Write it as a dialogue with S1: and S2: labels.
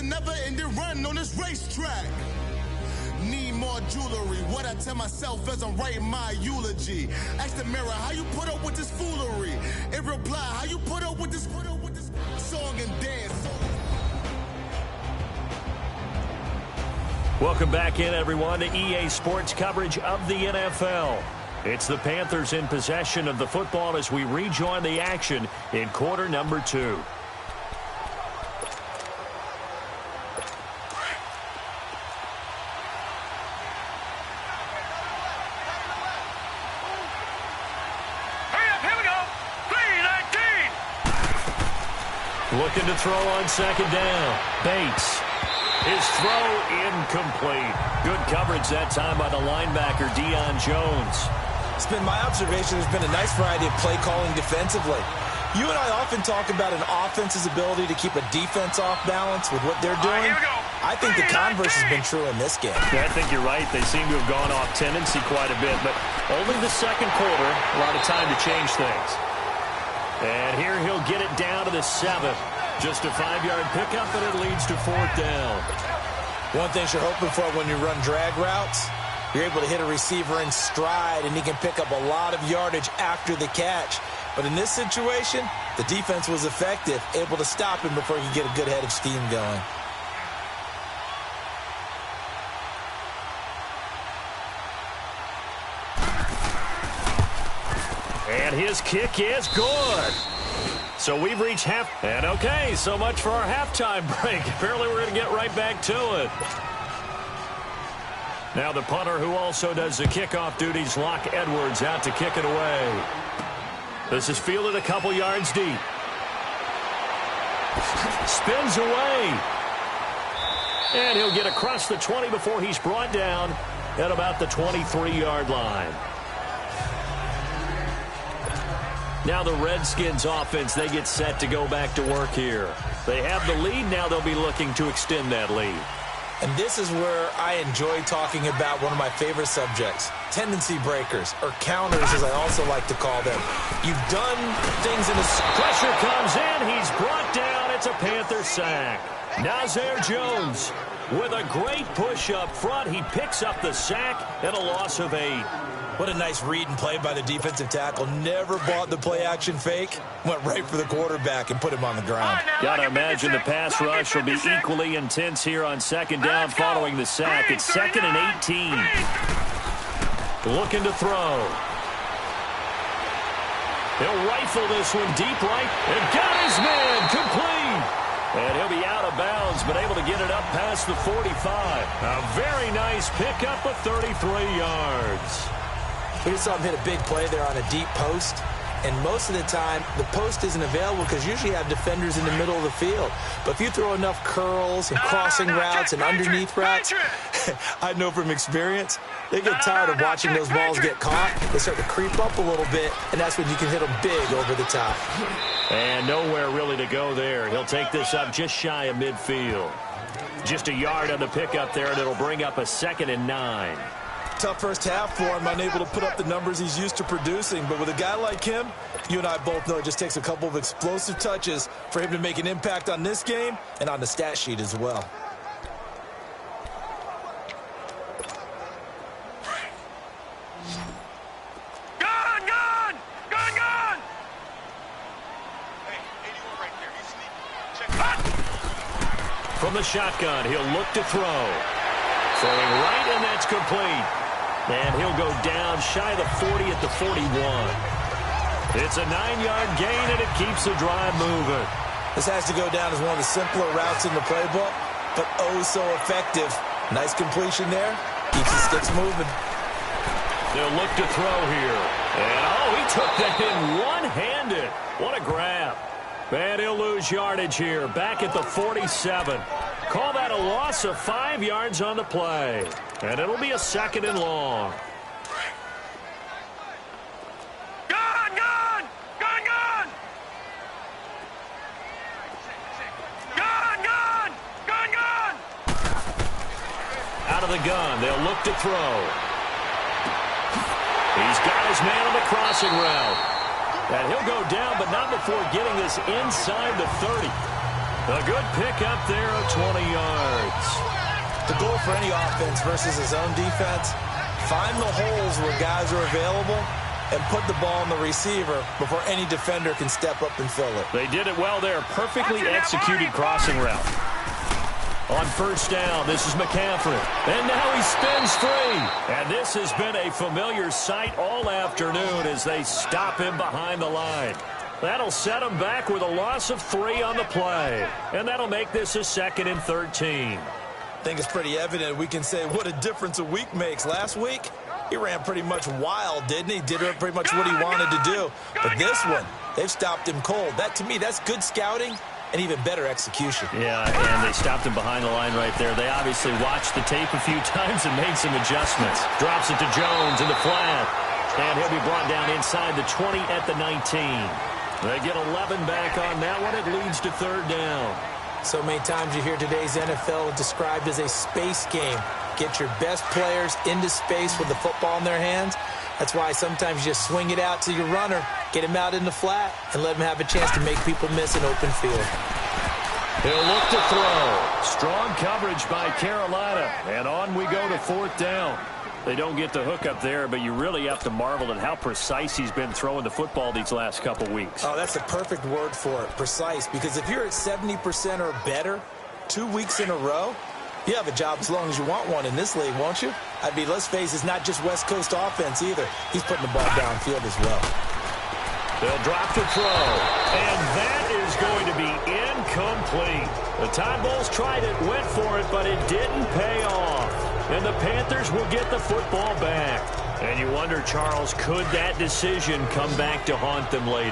S1: never-ending run on this racetrack. Need more jewelry, what I tell myself as I'm writing my eulogy. Ask the mirror, how you put up with this foolery? In reply, how you put up with this song and dance?
S2: Welcome back in, everyone, to EA Sports coverage of the NFL. It's the Panthers in possession of the football as we rejoin the action in quarter number 2. Looking to throw on second down. Bates. His throw incomplete. Good coverage that time by the linebacker, Deion Jones.
S3: It's been my observation there's been a nice variety of play calling defensively. You and I often talk about an offense's ability to keep a defense off balance with what they're doing. I think the converse has been true in this game.
S2: Yeah, I think you're right. They seem to have gone off tendency quite a bit, but only the second quarter, a lot of time to change things. And here he'll get it down to the 7th. Just a 5-yard pickup, and it leads to 4th down.
S3: One thing you're hoping for when you run drag routes, you're able to hit a receiver in stride, and he can pick up a lot of yardage after the catch. But in this situation, the defense was effective, able to stop him before he could get a good head of steam going.
S2: And his kick is good. So we've reached half. And okay, so much for our halftime break. Apparently we're going to get right back to it. Now the punter, who also does the kickoff duties, Locke Edwards, out to kick it away. This is fielded a couple yards deep. Spins away. And he'll get across the 20 before he's brought down at about the 23-yard line. Now the Redskins offense, they get set to go back to work here. They have the lead. Now they'll be looking to extend that lead.
S3: And this is where I enjoy talking about one of my favorite subjects, tendency breakers, or counters as I also like to call them. You've done things in a...
S2: Pressure comes in. He's brought down. It's a Panther sack. Nazir Jones with a great push up front. He picks up the sack and a loss of 8.
S3: What a nice read and play by the defensive tackle. Never bought the play-action fake. Went right for the quarterback and put him on the ground.
S2: Got to imagine the pass rush will be equally intense here on second down following the sack. It's 2nd and 18. Looking to throw. He'll rifle this one deep right. And got his man complete. And he'll be out of bounds, but able to get it up past the 45. A very nice pickup of 33 yards.
S3: We just saw him hit a big play there on a deep post. And most of the time, the post isn't available because usually you have defenders in the middle of the field. But if you throw enough curls and crossing routes and underneath routes, I know from experience, they get tired of watching those balls get caught. They start to creep up a little bit, and that's when you can hit them big over the top.
S2: And nowhere really to go there. He'll take this up just shy of midfield. Just a yard on the pickup there, and it'll bring up a 2nd and 9.
S3: Tough first half for him, unable to put up the numbers he's used to producing. But with a guy like him, you and I both know it just takes a couple of explosive touches for him to make an impact on this game and on the stat sheet as well.
S2: From the shotgun, he'll look to throw. Throwing right, and that's complete. And he'll go down shy of the 40 at the 41. It's a 9-yard gain, and it keeps the drive moving.
S3: This has to go down as one of the simpler routes in the playbook, but oh so effective. Nice completion there. Keeps the sticks moving.
S2: They'll look to throw here. And, oh, he took that in one-handed. What a grab. And he'll lose yardage here, back at the 47. Call that a loss of 5 yards on the play. And it'll be a 2nd and long.
S4: Gun!
S2: Out of the gun, they'll look to throw. He's got his man on the crossing route. And he'll go down, but not before getting this inside the 30. A good pickup there of 20 yards.
S3: The goal for any offense versus his own defense, find the holes where guys are available and put the ball on the receiver before any defender can step up and fill it.
S2: They did it well there. Perfectly executed crossing route. On first down, this is McCaffrey. And now he spins free. And this has been a familiar sight all afternoon as they stop him behind the line. That'll set him back with a loss of 3 on the play. And that'll make this a 2nd and 13.
S3: I think it's pretty evident. We can say what a difference a week makes. Last week, he ran pretty much wild, didn't he? Did pretty much what he wanted to do. But this one, they've stopped him cold. That, to me, that's good scouting and even better execution.
S2: Yeah, and they stopped him behind the line right there. They obviously watched the tape a few times and made some adjustments. Drops it to Jones in the flat. And he'll be brought down inside the 20 at the 19. They get 11 back on that one. It leads to 3rd down.
S3: So many times you hear today's NFL described as a space game. Get your best players into space with the football in their hands. That's why sometimes you just swing it out to your runner, get him out in the flat, and let him have a chance to make people miss an open field.
S2: He'll look to throw. Strong coverage by Carolina. And on we go to 4th down. They don't get the hook up there, but you really have to marvel at how precise he's been throwing the football these last couple weeks.
S3: Oh, that's the perfect word for it, precise. Because if you're at 70% or better 2 weeks in a row, you have a job as long as you want one in this league, won't you? I mean, let's face it, it's not just West Coast offense either. He's putting the ball downfield as well.
S2: They'll drop the throw, and that is going to be incomplete. The Tide Bulls tried it, went for it, but it didn't pay off. And the Panthers will get the football back. And you wonder, Charles, could that decision come back to haunt them later?